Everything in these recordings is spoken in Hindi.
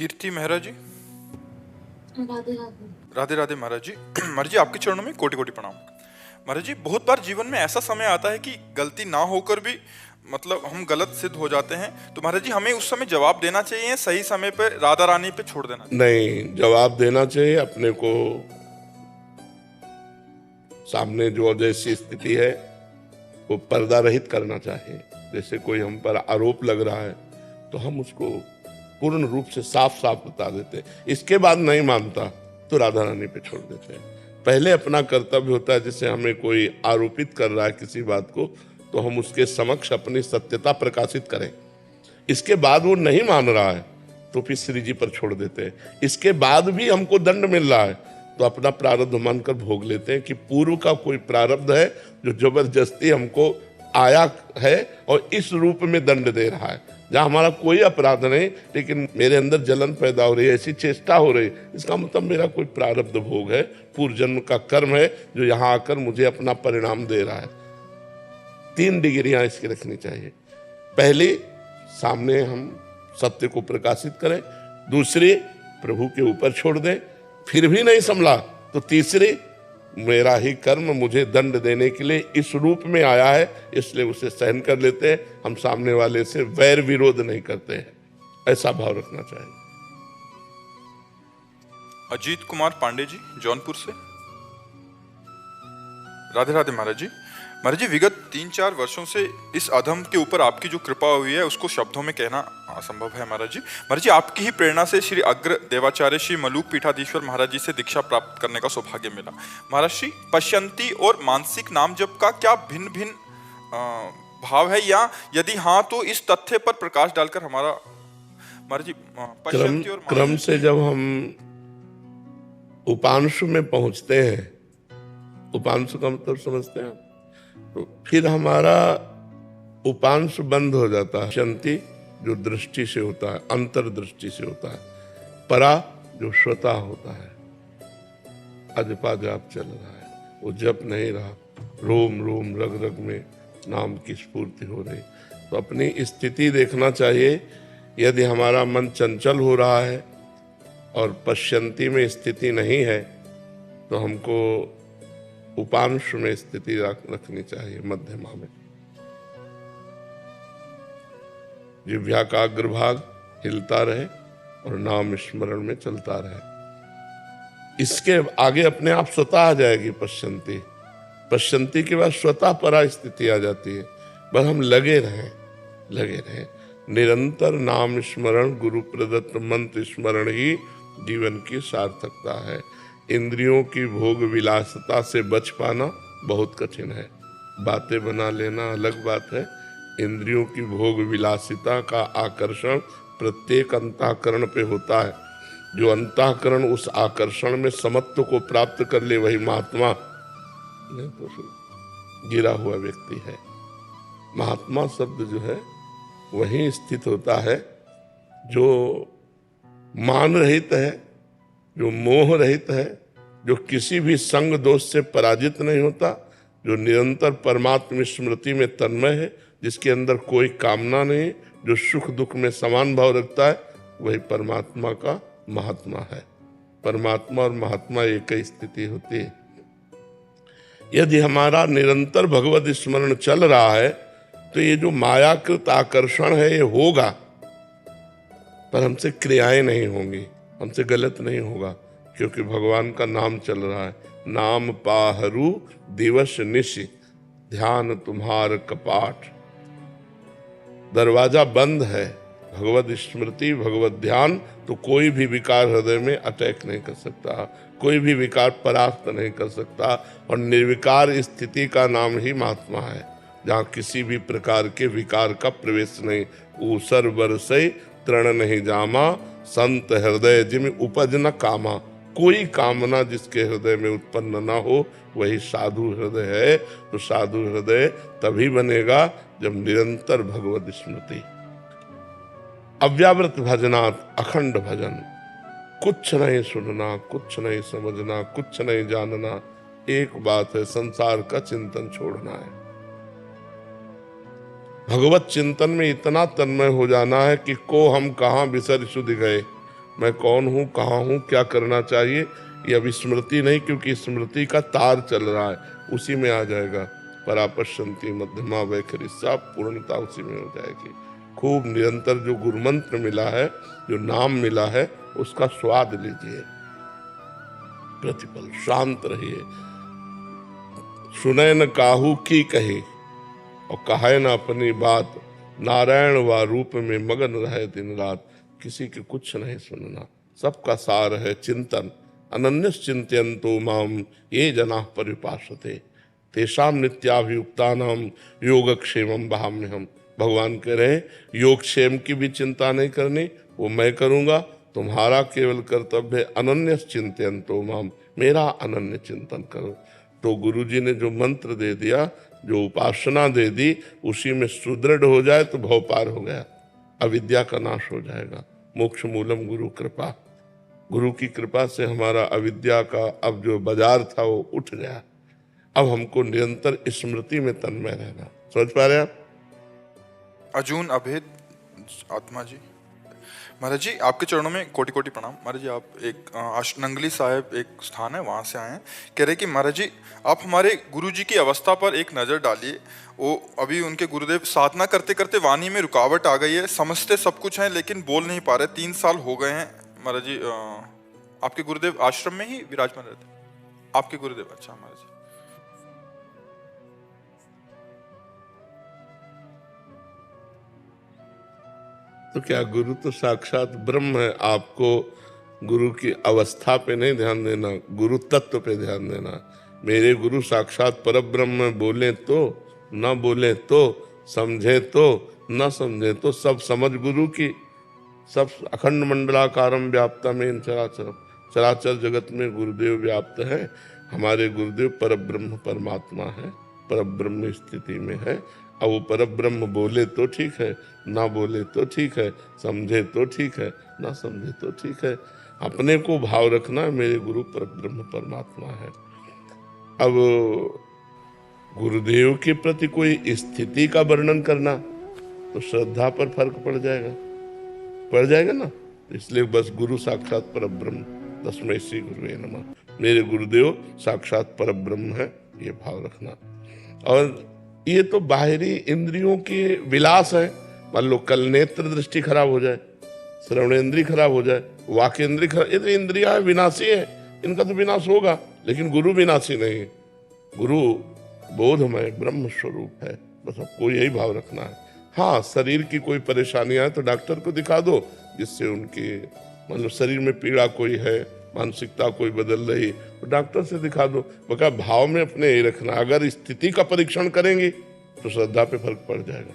कीर्ति मेहरा जी। राधे राधे। राधे राधे महाराज जी। महाराज जी आपके चरणों में कोटि कोटि प्रणाम। महाराज जी बहुत बार जीवन में ऐसा समय आता है कि गलती ना होकर भी मतलब हम गलत सिद्ध हो जाते हैं, तो महाराज जी हमें उस समय जवाब देना चाहिए, सही समय पे राधा रानी पे छोड़ देना चाहिए? नहीं, जवाब देना चाहिए अपने को। सामने जो जैसी स्थिति है वो पर्दा रहित करना चाहिए। जैसे कोई हम पर आरोप लग रहा है तो हम उसको पूर्ण रूप से साफ साफ बता देते हैं। इसके बाद नहीं मानता तो राधा रानी पे छोड़ देते हैं। पहले अपना कर्तव्य होता है, जैसे हमें कोई आरोपित कर रहा है किसी बात को, तो हम उसके समक्ष अपनी सत्यता प्रकाशित करें। इसके बाद वो नहीं मान रहा है तो फिर श्री जी पर छोड़ देते हैं। इसके बाद भी हमको दंड मिल रहा है तो अपना प्रारब्ध मानकर भोग लेते हैं कि पूर्व का कोई प्रारब्ध है जो जबरदस्ती हमको आया है और इस रूप में दंड दे रहा है। जहाँ हमारा कोई अपराध नहीं लेकिन मेरे अंदर जलन पैदा हो रही है, ऐसी चेष्टा हो रही है, इसका मतलब मेरा कोई प्रारब्ध भोग है, पूर्व जन्म का कर्म है जो यहाँ आकर मुझे अपना परिणाम दे रहा है। 3 डिग्रियां इसकी रखनी चाहिए। पहली, सामने हम सत्य को प्रकाशित करें। दूसरी, प्रभु के ऊपर छोड़ दें। फिर भी नहीं संभला तो तीसरी, मेरा ही कर्म मुझे दंड देने के लिए इस रूप में आया है, इसलिए उसे सहन कर लेते हैं। हम सामने वाले से वैर विरोध नहीं करते हैं। ऐसा भाव रखना चाहिए। अजीत कुमार पांडे जी जौनपुर से। राधे राधे महाराज जी। महाराज जी विगत 3-4 वर्षों से इस अधम के ऊपर आपकी जो कृपा हुई है उसको शब्दों में कहना असंभव है महाराज जी। महाराज जी आपकी ही प्रेरणा से श्री अग्र देवाचार्य श्री मलूक पीठाधीश्वर महाराज जी से दीक्षा प्राप्त करने का सौभाग्य मिला। महाराज जी पश्यंती और मानसिक नाम जप का क्या भिन्न भिन्न भाव है, या यदि हाँ तो इस तथ्य पर प्रकाश डालकर हमारा महाराज जी पश्यंती और क्रम से जब हम उपांशु में पहुंचते हैं, उपांशु का मतलब समझते हैं, तो फिर हमारा उपांश बंद हो जाता है। शंति जो दृष्टि से होता है, अंतर्दृष्टि से होता है। परा जो स्वतः होता है। अजपा जाप चल रहा है, वो जप नहीं रहा, रोम रोम रग रग में नाम की स्फूर्ति हो रही। तो अपनी स्थिति देखना चाहिए। यदि हमारा मन चंचल हो रहा है और पश्यंती में स्थिति नहीं है तो हमको उपांश में स्थिति रखनी चाहिए, मध्यमा में। जिह्वा का अग्रभाग हिलता रहे और नाम स्मरण में चलता रहे। इसके आगे अपने आप स्वतः आ जाएगी पश्यंती। पश्यंती के बाद स्वतः परा स्थिति आ जाती है। बस हम लगे रहें। निरंतर नाम स्मरण, गुरु प्रदत्त मंत्र स्मरण ही जीवन की सार्थकता है। इंद्रियों की भोग विलासता से बच पाना बहुत कठिन है। बातें बना लेना अलग बात है। इंद्रियों की भोग विलासिता का आकर्षण प्रत्येक अंतःकरण पे होता है। जो अंतःकरण उस आकर्षण में समत्व को प्राप्त कर ले वही महात्मा, नहीं तो गिरा हुआ व्यक्ति है। महात्मा शब्द जो है वही स्थित होता है जो मान रहित है, जो मोह रहित है, जो किसी भी संग दोष से पराजित नहीं होता, जो निरंतर परमात्म स्मृति में तन्मय है, जिसके अंदर कोई कामना नहीं, जो सुख दुख में समान भाव रखता है, वही परमात्मा का महात्मा है। परमात्मा और महात्मा एक ही स्थिति होती है। यदि हमारा निरंतर भगवत स्मरण चल रहा है तो ये जो मायाकृत आकर्षण है ये होगा, पर हमसे क्रियाएं नहीं होंगी, हमसे गलत नहीं होगा, क्योंकि भगवान का नाम चल रहा है। नाम पाहरू दिवस निशि, ध्यान तुम्हार कपाट। दरवाजा बंद है, भगवत स्मृति भगवत ध्यान, तो कोई भी विकार हृदय में अटैक नहीं कर सकता, कोई भी विकार परास्त नहीं कर सकता। और निर्विकार स्थिति का नाम ही महात्मा है, जहाँ किसी भी प्रकार के विकार का प्रवेश नहीं। ऊसर बरसई तृण नहीं जामा, संत हृदय जिम उपज न कामा। कोई कामना जिसके हृदय में उत्पन्न न हो वही साधु हृदय है। तो साधु हृदय तभी बनेगा जब निरंतर भगवत स्मृति, अव्यावृत भजनात् अखंड भजन। कुछ नहीं सुनना, कुछ नहीं समझना, कुछ नहीं जानना, एक बात है, संसार का चिंतन छोड़ना है। भगवत चिंतन में इतना तन्मय हो जाना है कि को हम कहाँ बिसर सुध गए। मैं कौन हूँ, कहाँ हूँ, क्या करना चाहिए, ये अभी स्मृति नहीं, क्योंकि स्मृति का तार चल रहा है, उसी में आ जाएगा। परापश्यंती मध्यमा वैखरी, सब पूर्णता उसी में हो जाएगी। खूब निरंतर जो गुरु मंत्र मिला है, जो नाम मिला है, उसका स्वाद लीजिए, प्रतिपल शांत रहिए। सुने न काहू की कहे और कहे न अपनी बात, नारायण व रूप में मगन रहे दिन रात। किसी की कुछ नहीं सुनना, सबका सार है चिंतन। अनन्यस चिंतयन्तो माम ये जना परिपासते, तेषाम नित्याभियुक्तानाम योगक्षेमम वहाम्यहम्। भगवान कह रहे हैं योगक्षेम की भी चिंता नहीं करनी, वो मैं करूँगा। तुम्हारा केवल कर्तव्य अनन्यस चिंतयन्तो माम, मेरा अनन्य चिंतन करो। तो गुरु जी ने जो मंत्र दे दिया, जो उपासना दे दी, उसी में सुदृढ़ हो जाए तो भव पार हो गया, अविद्या का नाश हो जाएगा। मोक्ष मूलम गुरु कृपा, गुरु की कृपा से हमारा अविद्या का अब जो बाजार था वो उठ गया। अब हमको निरंतर स्मृति में तन्मय रहना। समझ पा रहे हैं आप? अर्जुन अभेद आत्मा जी। महाराज जी आपके चरणों में कोटि कोटि प्रणाम। महाराज जी आप एक नंगली साहिब एक स्थान है वहाँ से आए हैं, कह रहे कि महाराज जी आप हमारे गुरु जी की अवस्था पर एक नज़र डालिए। वो अभी उनके गुरुदेव साधना करते करते वाणी में रुकावट आ गई है, समझते सब कुछ है लेकिन बोल नहीं पा रहे। 3 साल हो गए हैं महाराज जी। आपके गुरुदेव आश्रम में ही विराजमान रहते? आपके गुरुदेव, अच्छा महाराज जी। तो क्या गुरु तो साक्षात ब्रह्म है। आपको गुरु की अवस्था पे नहीं ध्यान देना, गुरु तत्व पे ध्यान देना। मेरे गुरु साक्षात परब्रह्म, बोले तो न बोले तो, समझे तो न समझे तो, सब समझ गुरु की। सब अखंड मंडलाकारम व्याप्तमेन चराचरम, चराचर जगत में गुरुदेव व्याप्त है। हमारे गुरुदेव परब्रह्म परमात्मा है, परब्रह्म स्थिति में है। अब वो परब्रह्म बोले तो ठीक है, ना बोले तो ठीक है, समझे तो ठीक है, ना समझे तो ठीक है। अपने को भाव रखना, मेरे गुरु परब्रह्म परमात्मा है। अब गुरुदेव के प्रति कोई स्थिति का वर्णन करना तो श्रद्धा पर फर्क पड़ जाएगा ना। इसलिए बस गुरु साक्षात परब्रह्म, तस्मै श्री गुरुवे नमः। मेरे गुरुदेव साक्षात परब्रह्म है, ये भाव रखना। और ये तो बाहरी इंद्रियों के विलास है। मान लो कल नेत्र दृष्टि खराब हो जाए, श्रवणेंद्रिय खराब हो जाए, वाक इंद्रिय खराब, ये तो इंद्रिया विनाशी है, इनका तो विनाश होगा। लेकिन गुरु विनाशी नहीं है, गुरु बोधमय ब्रह्म स्वरूप है। बस आपको यही भाव रखना है। हाँ, शरीर की कोई परेशानी आए तो डॉक्टर को दिखा दो, जिससे उनकी मान लो शरीर में पीड़ा कोई है, मानसिकता कोई बदल रही, तो डॉक्टर से दिखा दो। बका भाव में अपने यही रखना। अगर स्थिति का परीक्षण करेंगे तो श्रद्धा पे फर्क पड़ जाएगा।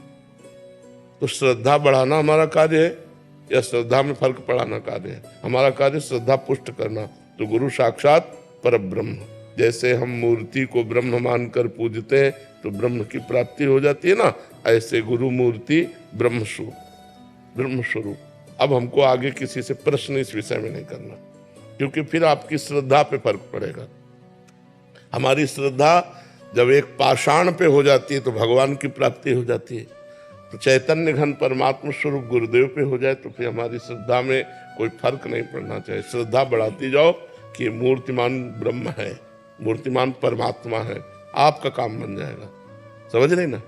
तो श्रद्धा बढ़ाना हमारा कार्य है या श्रद्धा में फर्क पड़ाना कार्य है? हमारा कार्य श्रद्धा पुष्ट करना। तो गुरु साक्षात परब्रह्म, जैसे हम मूर्ति को ब्रह्म मानकर पूजते हैं तो ब्रह्म की प्राप्ति हो जाती है ना, ऐसे गुरु मूर्ति ब्रह्म स्वरूप। अब हमको आगे किसी से प्रश्न इस विषय में नहीं करना, क्योंकि फिर आपकी श्रद्धा पे फर्क पड़ेगा। हमारी श्रद्धा जब एक पाषाण पे हो जाती है तो भगवान की प्राप्ति हो जाती है। तो चैतन्य घन परमात्मा स्वरूप गुरुदेव पे हो जाए तो फिर हमारी श्रद्धा में कोई फर्क नहीं पड़ना चाहिए। श्रद्धा बढ़ाती जाओ कि मूर्तिमान ब्रह्म है, मूर्तिमान परमात्मा है, आपका काम बन जाएगा। समझ रहे ना?